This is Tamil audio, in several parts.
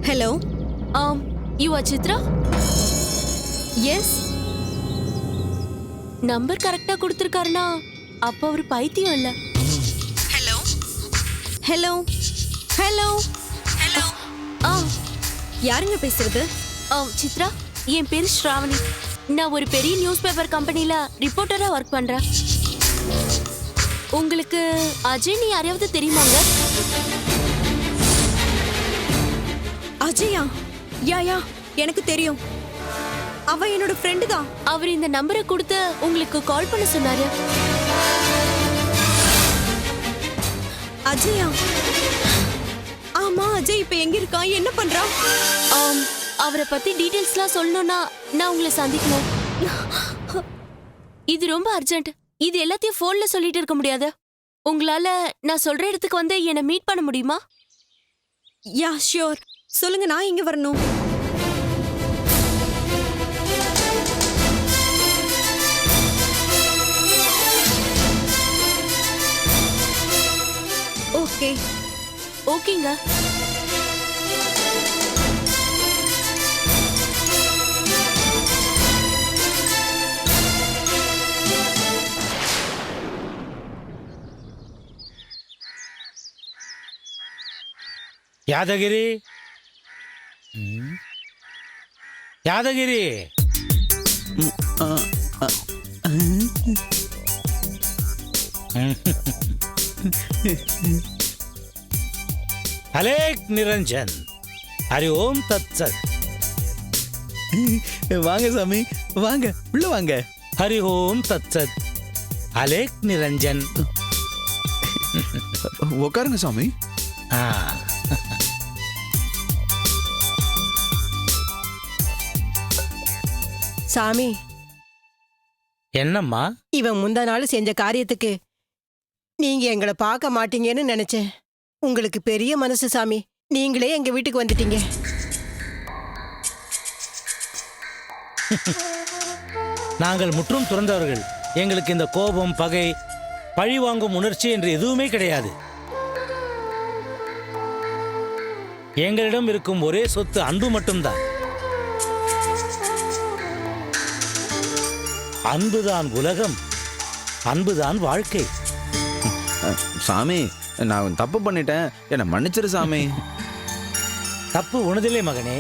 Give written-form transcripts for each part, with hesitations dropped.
Hello. You are Chitra? Yes. Number கரெக்டா கொடுத்திருக்காருனா அப்ப அவர் பைத்தியம் இல்ல. Hello hello hello hello. யாருங்க பேசுறது? சித்ரா, என் பேரு ஸ்ராவணி. நான் ஒரு பெரிய நியூஸ் பேப்பர் கம்பெனில ரிப்போர்ட்டரா ஒர்க் பண்றேன். உங்களுக்கு அஜய் நீ யாரையாவது தெரியுமாங்க? அஜயா? யா எனக்கு தெரியும். அவ என்னோட ஃப்ரெண்டு தான். அவர் இந்த நம்பரை கொடுத்து உங்களுக்கு கால் பண்ண சொன்னாரு. அஜயா? ஆமா, அஜய் இப்ப எங்க இருக்கா, என்ன பண்றா? அவரை பத்தி டீடைல்ஸ்லாம் சொல்லணும்னா நான் உங்களை சந்திக்கணும். இது ரொம்ப அர்ஜென்ட். இது எல்லாத்தையும் போன்ல சொல்லிட்டு இருக்க முடியாது. உங்களால நான் சொல்ற இடத்துக்கு வந்து என்னை மீட் பண்ண முடியுமா? Yeah sure. சொல்லுங்க, நான் இங்க வரணும். ஓகே. ஓகேங்க. யாதகிரி, யாதகிரி. அலேக் நிரஞ்சன். ஹரி ஓம் தத் சத். வாங்க சாமி, வாங்க உள்ள வாங்க. ஹரி ஓம் தத் சத். அலேக் நிரஞ்சன். உட்காருங்க சாமி. சாமி, என்னம்மா? இவன் முந்தா நாள் செஞ்ச காரியத்துக்கு நீங்க எங்களை பார்க்க மாட்டீங்கன்னு நினைச்சேன். உங்களுக்கு பெரிய மனசு சாமி, நீங்களே எங்க வீட்டுக்கு வந்துட்டீங்க. நாங்கள் முற்றும் துறந்தவர்கள். எங்களுக்கு இந்த கோபம், பகை, பழி வாங்கும் உணர்ச்சி என்று எதுவுமே கிடையாது. எங்களிடம் இருக்கும் ஒரே சொத்து அன்பு மட்டும்தான். அன்புதான் உலகம், அன்புதான் வாழ்க்கை. சாமி, நான் தப்பு பண்ணிட்டேன், என்னை மன்னிச்சிரு சாமி. தப்பு உனதில்லை மகனே,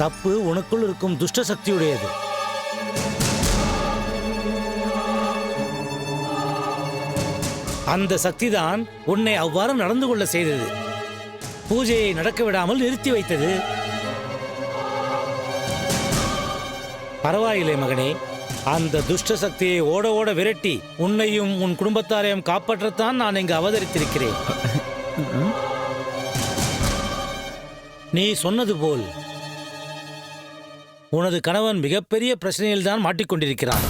தப்பு உனக்குள் இருக்கும் துஷ்ட சக்தியுடையது. அந்த சக்திதான் உன்னை அவ்வாறு நடந்து கொள்ள செய்தது. பூஜையை நடக்க விடாமல் நிறுத்தி வைத்தது. பரவாயில்லை மகனே, அந்த துஷ்ட சக்தியை ஓட ஓட விரட்டி உன்னையும் உன் குடும்பத்தாரையும் காப்பாற்றத்தான் நான் இங்கு அவதரித்திருக்கிறேன். நீ சொன்னது போல் உனது கணவன் மிகப்பெரிய பிரச்சனையில் தான் மாட்டிக்கொண்டிருக்கிறான்.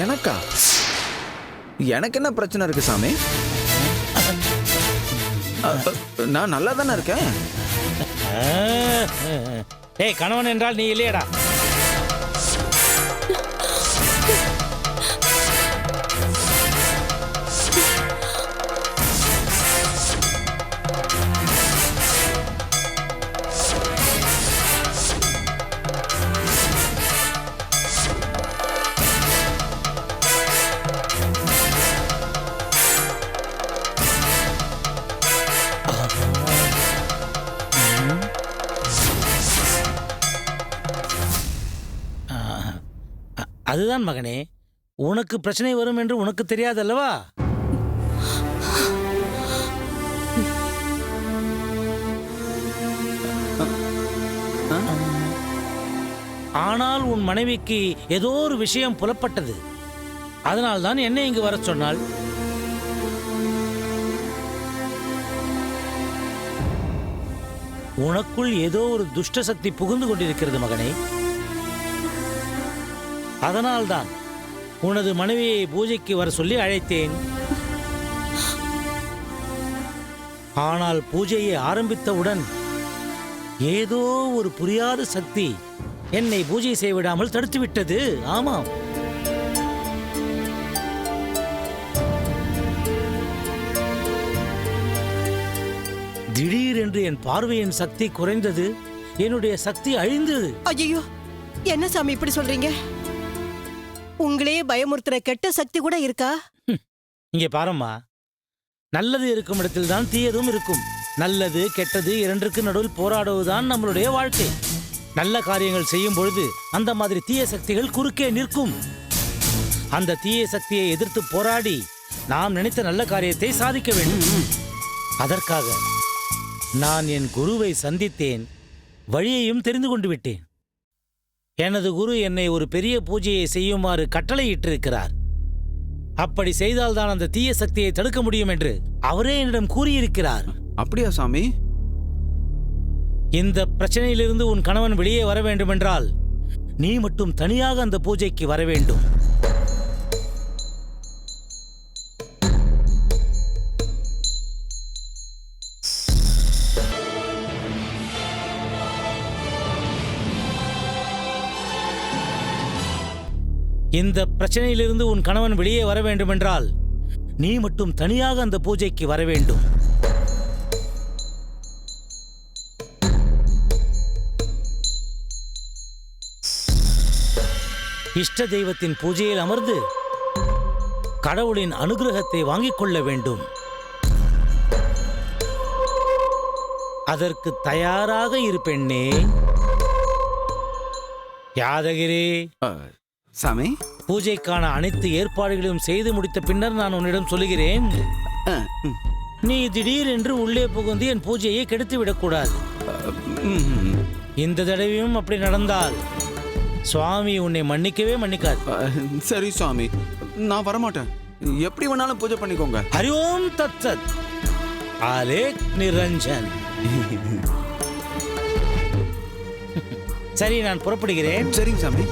எனக்கா? எனக்கு என்ன பிரச்சனை இருக்கு சாமி? நான் நல்லா தானே இருக்கேன். ஏய், கணவன் என்றால் நீ இல்லையடா. அதுதான் மகனே, உனக்கு பிரச்சனை வரும் என்று உனக்கு தெரியாதல்லவா? ஆனால் உன் மனைவிக்கு ஏதோ ஒரு விஷயம் புலப்பட்டது. அதனால் தான் என்னை இங்கு வர சொன்னாள். உனக்குள் ஏதோ ஒரு துஷ்ட சக்தி புகுந்து கொண்டிருக்கிறது மகனே. அதனால்தான் உனது மனைவியை பூஜைக்கு வர சொல்லி அழைத்தேன். ஆனால் பூஜையை ஆரம்பித்தவுடன் ஏதோ ஒரு புரியாத சக்தி என்னை பூஜை செய்ய விடாமல் தடுத்து விட்டது. ஆமாம், திடீரென்று என் பார்வையின் சக்தி குறைந்தது. என்னுடைய சக்தி அழிந்தது. ஐயோ, என்ன சாமி இப்படி சொல்றீங்க? உங்களே பயமுறுத்துற கெட்ட சக்தி கூட இருக்கா? இங்கே பாரம்மா, நல்லது இருக்கும் இடத்தில்தான் தீயதும் இருக்கும். நல்லது கெட்டது இரண்டிற்கு நடுவில் போராடுவதுதான் நம்மளுடைய வாழ்க்கை. நல்ல காரியங்கள் செய்யும் பொழுது அந்த மாதிரி தீய சக்திகள் குறுக்கே நிற்கும். அந்த தீய சக்தியை எதிர்த்து போராடி நாம் நினைத்த நல்ல காரியத்தை சாதிக்க வேண்டும். அதற்காக நான் என் குருவை சந்தித்தேன், வழியையும் தெரிந்து கொண்டு விட்டேன். எனது குரு என்னை ஒரு பெரிய பூஜையை செய்யுமாறு கட்டளையிட்டிருக்கிறார். அப்படி செய்தால்தான் அந்த தீய சக்தியை தடுக்க முடியும் என்று அவரே என்னிடம் கூறியிருக்கிறார். அப்படியா சாமி? இந்த பிரச்சனையிலிருந்து உன் கணவன் வெளியே வர வேண்டுமென்றால் நீ மட்டும் தனியாக அந்த பூஜைக்கு வர வேண்டும். இந்த பிரச்சனையிலிருந்து உன் கணவன் வெளியே வர வேண்டுமென்றால் நீ மட்டும் தனியாக அந்த பூஜைக்கு வர வேண்டும். இஷ்ட தெய்வத்தின் பூஜையில் அமர்ந்து கடவுளின் அனுகிரகத்தை வாங்கிக் கொள்ள வேண்டும். அதற்கு தயாராக இரு பெண்ணே. யாதகிரி, சாமி, பூஜைக்கான அனைத்து ஏற்பாடுகளையும் செய்து முடித்த பின்னர் நான் உன்னிடம் சொல்லுகிறேன். நீ திடீரென்று உள்ளே புகுந்து என் பூஜையை கெடுத்து விடக்கூடாது. இந்த தடவையும் அப்படி நடந்தால் சுவாமி உன்னை மன்னிக்கவே மன்னிக்காது. சரி சுவாமி, நான் வரமாட்டேன். எப்படி வேணாலும் பூஜை பண்ணிக்கோங்க. ஹரி ஓம் தத் சத். ஆலேக் நிரஞ்சன். சரி, நான் புறப்படுகிறேன். சரிங்க சாமி.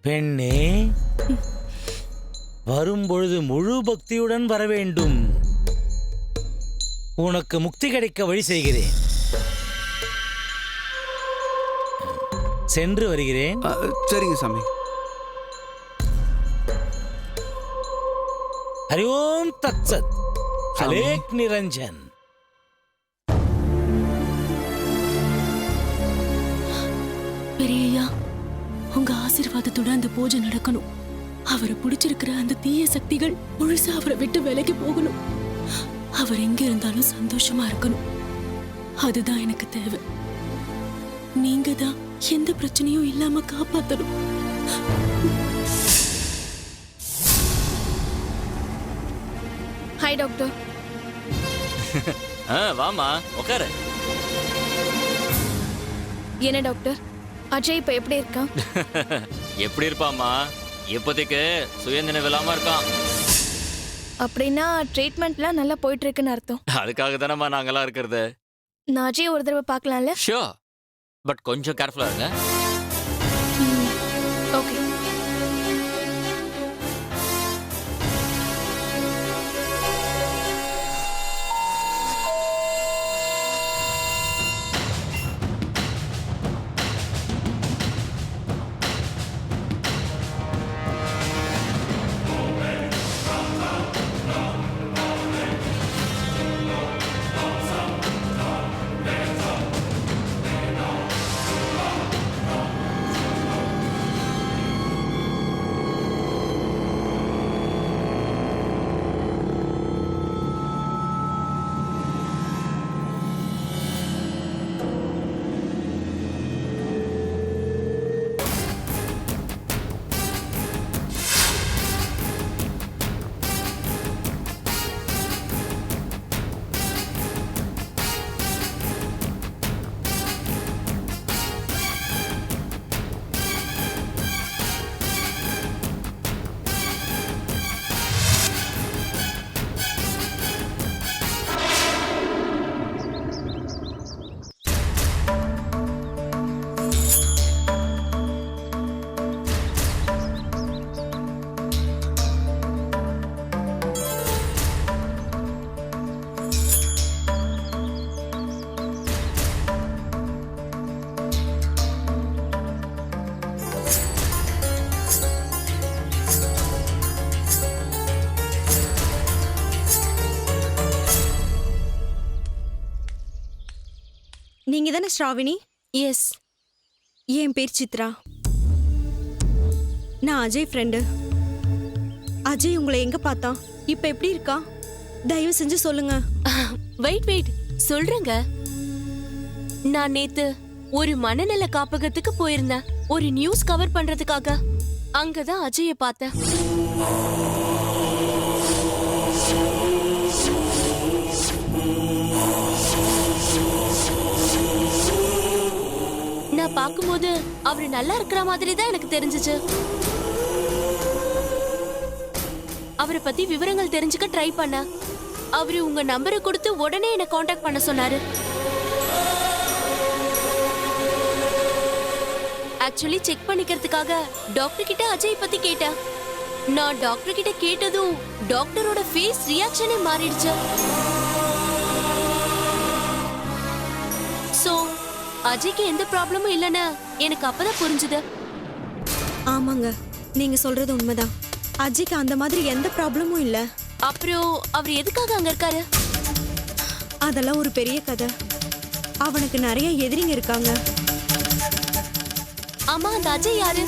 பெண்ணே, வரும்பொழுது முழு பக்தியுடன் வர வேண்டும். உனக்கு முக்தி கிடைக்க வழி செய்கிறேன். சென்று வருகிறேன். சரிங்க சாமி. ஹரி ஓம் தத் சத். அலேக் நிரஞ்சன். பெரியய்யா, உங்க ஆசீர்வாதத்தோட அந்த பூஜை நடக்கணும். அவரை பிடிச்சிருக்கிற அந்த தீய சக்திகள் முழுசா அவரை விட்டு விலகி போகணும். அவர் எங்க இருந்தாலும் சந்தோஷமா இருக்கணும். அதுதான் எனக்கு தேவை. நீங்க தான் எந்த பிரச்சனையும் இல்லாம காப்பாத்தணும். Hi doctor. வாமா உட்காரு. என்ன டாக்டர், அஜய் இப்ப எப்படி இருக்கான்? எப்படி இருப்பாமா? இப்போதைக்கு சுயநினைவு இல்லாம இருக்கான். அப்படின்னா ட்ரீட்மெண்ட்லாம் நல்லா போயிட்டு இருக்குன்னு அர்த்தம். அதுக்காக தானம்மா நாங்கெல்லாம் இருக்கிறது. நான் அஜய் ஒரு தடவை பார்க்கலாம்ல? ஷியோர், பட் கொஞ்சம் கேர்ஃபுல்லா இருங்க. ஓகே. ஸ்ராவினி. எஸ். என் பேர் சித்ரா. நான் அஜய் ஃப்ரெண்டு. அஜய் உங்களை எங்க பார்த்தான்? இப்ப எப்படி இருக்கா? தயவு செஞ்சு சொல்லுங்க. வெயிட் சொல்றேங்க. நான் நேத்து ஒரு மனநல காப்பகத்துக்கு போயிருந்தேன், ஒரு நியூஸ் கவர் பண்றதுக்காக. அங்கதான் அஜய பார்த்தேன். நான் பார்க்கும்போது அவரு நல்லா இருக்கிற மாதிரி தான் எனக்கு தெரிஞ்சுச்சு. அவரை பத்தி விவரங்கள் தெரிஞ்சுக்க ட்ரை பண்ண. அவரு உங்க நம்பரை கொடுத்து உடனே என்ன காண்டாக்ட் பண்ண சொன்னாரு. ஆக்சுவலி செக் பண்ணிக்கிறதுக்காக டாக்டர் கிட்ட அஜய் பத்தி கேட்டேன். நான் டாக்டர் கிட்ட கேட்டதும் டாக்டரோட ஃபேஸ் ரியாக்ஷனே மாறிடுச்சு. சோ அஜய்க்கு எந்த ப்ராப்ளமும் இல்லைன்னு எனக்கு அப்பதான் புரிஞ்சுது. ஆமாங்க, நீங்க சொல்றது உண்மைதான். அஜய்க்கு அந்த மாதிரி எந்த ப்ராப்ளமும் இல்ல. அப்புறம் அவர் எதுக்காக அங்க இருக்காரு? அதெல்லாம் ஒரு பெரிய கதை. அவனுக்கு நிறைய எதிரிங்க இருக்காங்க. ஆமா, அந்த அஜய் யாரு?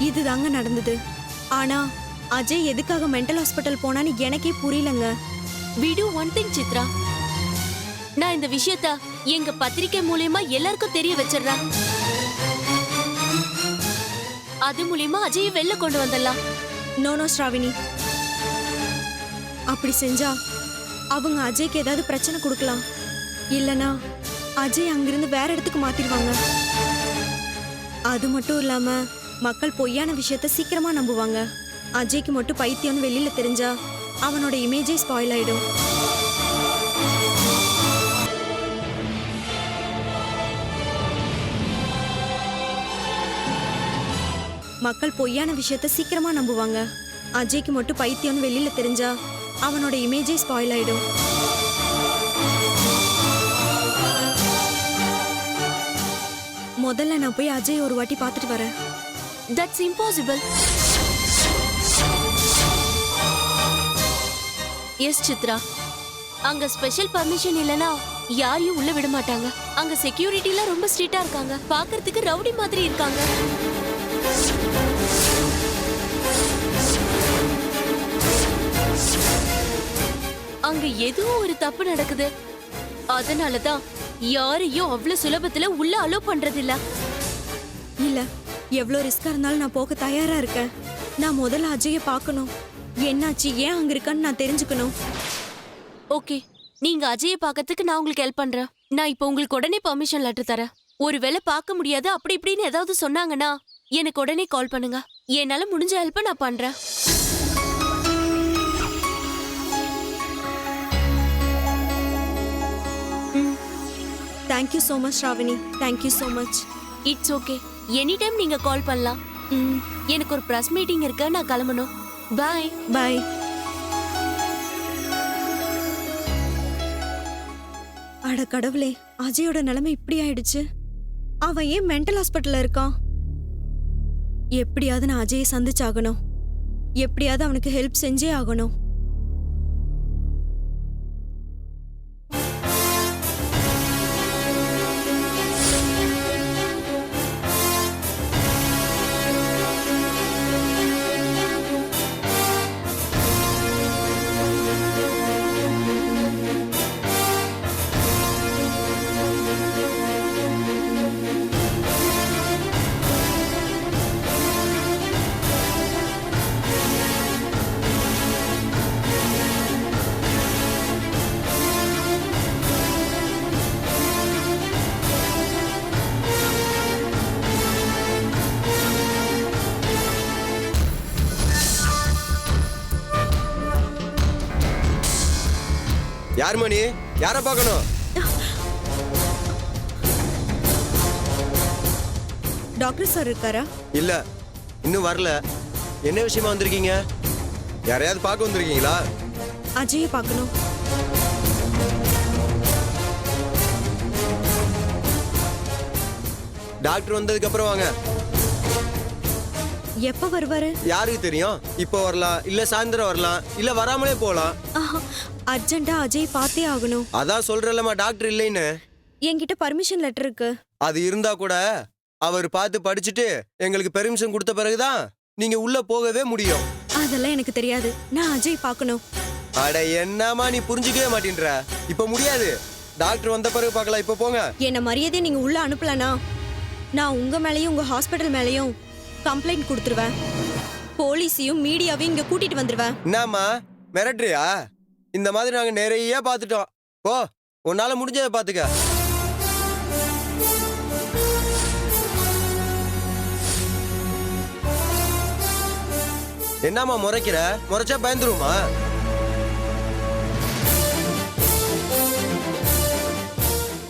இதுதாங்க நடந்தது. ஆனா அஜய் எதுக்காக மென்டல் ஹாஸ்பிட்டல் போனான்னு எனக்கே புரியலங்க. We do one thing, Chitra. நான் இந்த விஷயத்த எங்க பத்திரிக்கை மூலமா எல்லாருக்கும் தெரிய வச்சிடுறேன். அது மூலமா அஜயை வெளில கொண்டு வந்துடலாம். நோ ஸ்ராவினி, அப்படி செஞ்சா அவங்க அஜய்க்கு ஏதாவது பிரச்சனை கொடுக்கலாம். இல்லனா அஜய் அங்கிருந்து வேற இடத்துக்கு மாத்திடுவாங்க. அது மட்டும் இல்லாம மக்கள் பொய்யான விஷயத்த சீக்கிரமா நம்புவாங்க. அஜய்க்கு மட்டும் பைத்தியம்னு வெளியில தெரிஞ்சா அவனோட இமேஜே ஸ்பாயில் ஆயிடும். மக்கள் பொய்யான விஷயத்த சீக்கிரமா நம்புவாங்க. அஜய்க்கு மட்டும் பைத்தியம்னு வெளியில தெரிஞ்சா அவனோட இமேஜே ஸ்பாயில் ஆயிடும். முதல்ல நான் போய் அஜய் ஒரு வாட்டி பார்த்துட்டு வரேன். That's impossible. எஸ் சித்ரா, அங்க ஸ்பெஷல் பர்மிஷன் இல்லனா யாரையும் உள்ள விட மாட்டாங்க. அங்க செக்யூரிட்டிலாம் ரொம்ப ஸ்ட்ரிக்ட்டா இருக்காங்க. பார்க்கிறதுக்கு ரவுடி மாதிரி இருக்காங்க. அங்க ஏதோ ஒரு தப்பு நடக்குது. அதனாலதான் யாரையும் அவ்வளவு சுலபத்துல உள்ள அலோ பண்றது இல்ல. இல்ல, எவ்வளவு ரிஸ்கா இருந்தாலும் நான் போக தயாரா இருக்கேன். நான் முதல்ல அஜயை பார்க்கணும். என்னாச்சு, ஏன் அங்க இருக்கான்னு நான் தெரிஞ்சுக்கணும். ஓகே, நீங்க அஜயை பார்க்கறதுக்கு நான் உங்களுக்கு ஹெல்ப் பண்றேன். நான் இப்போ உங்களுக்கு உடனே பெர்மிஷன் லெட்டர் தரேன். ஒருவேளை பார்க்க முடியாது அப்படி இப்படின்னு ஏதாவது சொன்னாங்கன்னா எனக்கு உடனே கால் பண்ணுங்க. என்னால முடிஞ்ச ஹெல்ப்பை நான் பண்றேன். Thank you so much Sravini, thank you so much. It's okay, any time நீங்க கால் பண்ணலாம். எனக்கு ஒரு பிரஸ் மீட்டிங் இருக்கு, நான் கிளம்பணும். பாய். பாய். அட கடவுளே, அஜயோட நிலைமை இப்படி ஆயிடுச்சு. அவன் ஏன் மென்டல் ஹாஸ்பிட்டல்ல இருக்கான்? எப்படியாவது நான் அஜயை சந்திச்சாகணும். எப்படியாவது அவனுக்கு ஹெல்ப் செஞ்சே ஆகணும். யார் மணி? யார பார்க்கணும்? டாக்டர் சார் இருக்காரா? இல்ல, இன்னும் வரல. என்ன விஷயமா வந்திருக்கீங்க? யாரையாவது பார்க்க வந்திருக்கீங்களா? அஜயை பார்க்கணும். டாக்டர் வந்ததுக்கு அப்புறம் வாங்க. எப்ப வருவாரு? யாருக்கு தெரியும்? இப்போ வரலாம், இல்ல சாயந்தரம் வரலாம், இல்ல வராமலே போலாம். அர்ஜென்ட்டா அஜய் பார்த்தே ஆகணும். அதான் சொல்றேன்லம்மா டாக்டர் இல்லைன்னு. என்கிட்ட பர்மிஷன் லெட்டர் இருக்கு. அது இருந்தா கூட அவர் பார்த்து படிச்சுட்டு எங்களுக்கு பெர்மிஷன் கொடுத்த பிறகுதான் நீங்க உள்ள போகவே முடியும். அதெல்லாம் எனக்கு தெரியாது. நான் அஜய் பார்க்கணும். அட என்னமா நீ புரிஞ்சுக்கவே மாட்டேன்ற. இப்ப முடியாது. டாக்டர் வந்த பிறகு பார்க்கலாம். இப்ப போங்க. என்ன மரியாதையை நீங்க உள்ள அனுப்பலனா நான் உங்க மேலயும் உங்க ஹாஸ்பிடல் மேலயும் கம்ப்ளைண்ட் கொடுத்துருவேன். போலீஸையும் மீடியாவையும் இங்க கூட்டிட்டு வந்துருவேன். என்னம்மா மிரட்டுறியா? இந்த மாதிரி நாங்க நிறைய பார்த்துட்டோம். போ, உன்னால முடிஞ்சதை பாத்துக்க. என்னம்மா முறைக்கிற? முறைச்சா பயந்துருமா?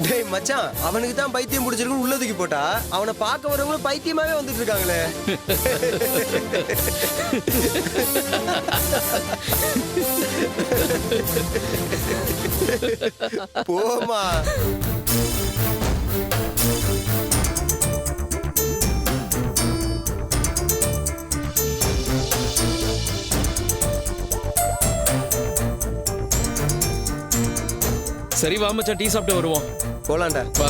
டேய் மச்சான், அவனுக்கு தான் பைத்தியம் பிடிச்சிருக்குன்னு உள்ளதுக்கு போட்டா அவனை பார்க்க வரவங்களும் பைத்தியமாவே வந்துட்டு இருக்காங்களே. போமா. சரி வா மச்சான், டீ சாப்பிட்டு வருவோம். போலாண்டா. வா.